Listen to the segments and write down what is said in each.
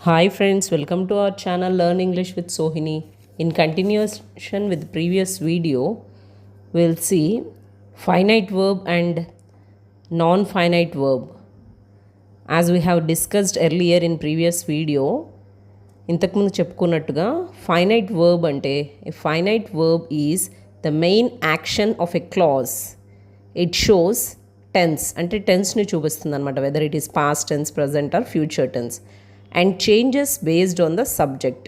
Hi friends, welcome to our channel Learn English with Sohini. In continuation with previous video, we'll see finite verb and non-finite verb. As we have discussed earlier in previous video, ఇంతకుముందు చెప్పుకున్నట్టుగా finite verb అంటే a finite verb is the main action of a clause. It shows tense అంటే టెన్స్ని చూపిస్తుంది అనమాట, whether it is past tense, present or future tense, and changes based on the subject,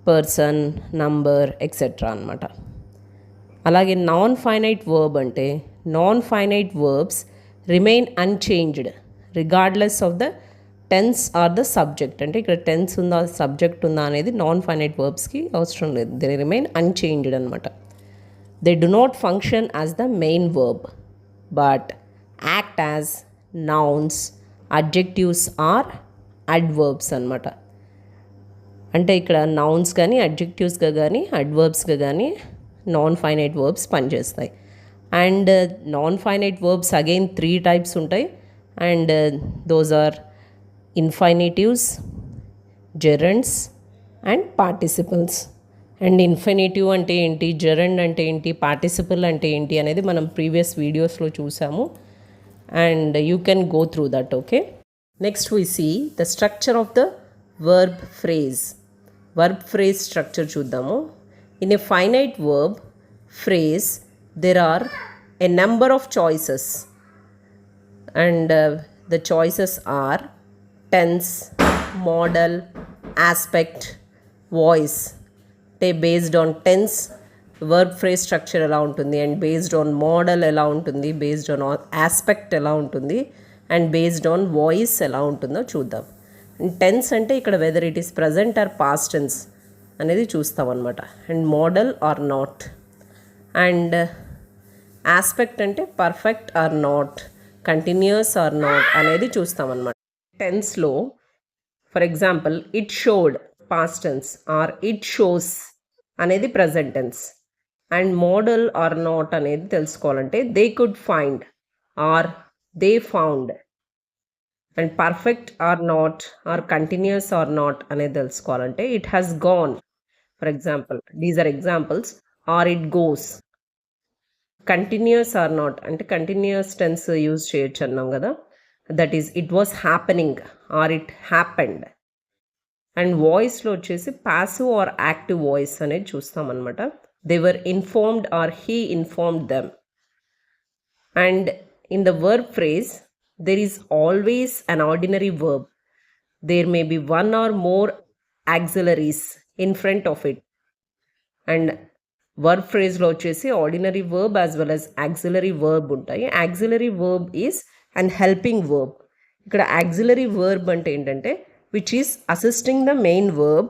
person, number, etc. అనమాట. అలాగే non finite verb అంటే non finite verbs remain unchanged regardless of the tense or the subject. అంటే ఇక్కడ tense ఉందా subject ఉందా అనేది non finite వర్బ్స్కి అవసరం లేదు. దే రిమైన్ అన్చేంజ్డ్ అనమాట. They do not function as the main verb but act as nouns, adjectives or adverbs అనమాట. అంటే ఇక్కడ నౌన్స్ కానీ అడ్జెక్టివ్స్గా కానీ అడ్వర్బ్స్గా కానీ నాన్ ఫైనైట్ వర్బ్స్ పనిచేస్తాయి. And non finite verbs again 3 types ఉంటాయి. And those are infinitives, gerunds and participles. And infinitive అంటే ఏంటి, జెరండ్ అంటే ఏంటి, పార్టిసిపల్ అంటే ఏంటి అనేది మనం ప్రీవియస్ వీడియోస్లో చూసాము. And you can go through that. Okay, next we see the structure of the verb phrase. Verb phrase structure చూద్దాము. In a finite verb phrase there are a number of choices, and the choices are tense, modal, aspect, voice. Based on tense verb phrase structure ఎలా ఉంటుంది, and based on model ఎలా ఉంటుంది, based on aspect ఎలా ఉంటుంది, and based on voice ఎలా ఉంటుందో చూద్దాం. And tense అంటే ఇక్కడ whether it is present or past tense అనేది చూస్తాం అనమాట. And modal or not. And aspect అంటే perfect or not, continuous or not అనేది చూస్తాం అనమాట. టెన్స్లో for example it showed past tense or it shows అనేది present tense. And modal or not అనేది తెలుసుకోవాలంటే they could find or they found. And perfect or not or continuous or not అనేది తెలుసుకోవాలంటే it has gone. For example, these are examples. Or it goes. Continuous or not అంటే continuous tense use చేయొచ్చు అన్నాం కదా, that is it was happening or it happened. And వాయిస్లో వచ్చేసి passive or active voice అనేది చూస్తాం అనమాట. they were informed or he informed them. And in the verb phrase, there is always an ordinary verb. There may be one or more auxiliaries in front of it. And verb phrase lo vachesi ordinary verb as well as auxiliary verb untayi. Auxiliary verb is an helping verb. Ikkada auxiliary verb ante entante which is assisting the main verb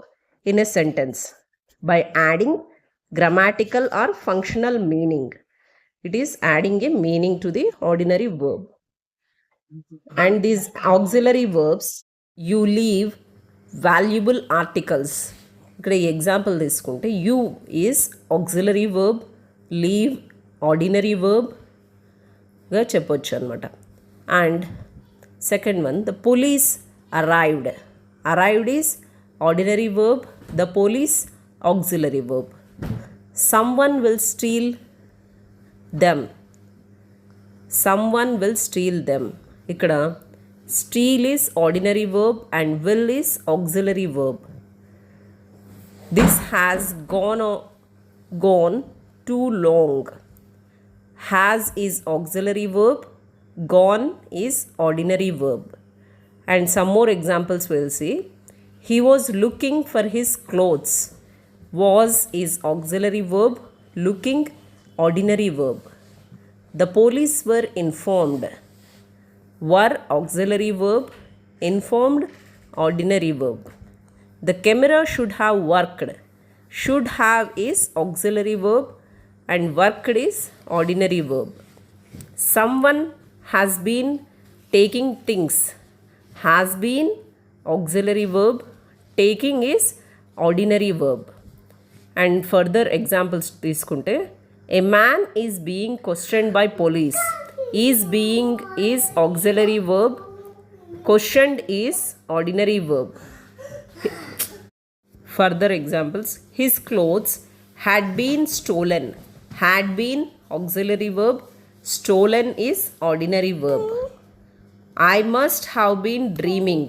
in a sentence by adding grammatical or functional meaning. It is adding a meaning to the ordinary verb. And these auxiliary verbs, you leave valuable articles. ఇక్కడ ఈ example తీసుకుంటే you is auxiliary verb, leave ordinary verb చెప్పొచ్చు అనమాట. And second one, the police arrived. Arrived is ordinary verb, the police auxiliary verb. Someone will steal them. Someone will steal them. ఇక్కడ steal is ordinary verb and will is auxiliary verb. This has gone too long. Has is auxiliary verb, gone is ordinary verb. And some more examples we'll see. He was looking for his clothes. Was is auxiliary verb, looking ordinary verb. The police were informed. Were auxiliary verb, informed ordinary verb. The camera should have worked. Should have is auxiliary verb and worked is ordinary verb. Someone has been taking things. Has been auxiliary verb, taking is ordinary verb. And further examples తీసుకుంటే a man is being questioned by police. Is being is auxiliary verb, questioned is ordinary verb. Further examples, his clothes had been stolen. Had been auxiliary verb, stolen is ordinary verb. I must have been dreaming.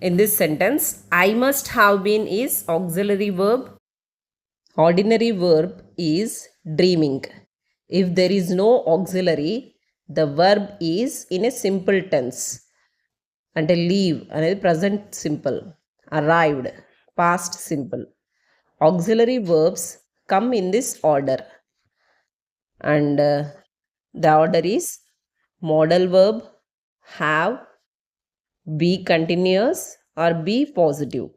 In this sentence, I must have been is auxiliary verb. Ordinary verb is dreaming. If there is no auxiliary, the verb is in a simple tense. అంటే leave అనేది present simple, arrived past simple. Auxiliary verbs come in this order and the order is modal verb, have, be continuous or be positive,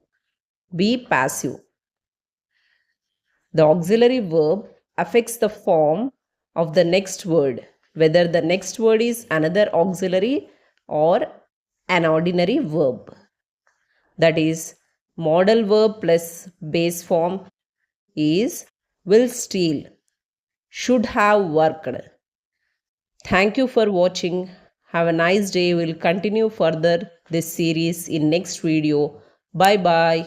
be passive. The auxiliary verb affects the form of the next word, whether the next word is another auxiliary or an ordinary verb. That is, modal verb plus base form is will steal, should have worked. Thank you for watching. Have a nice day. We'll continue further this series in next video. Bye bye.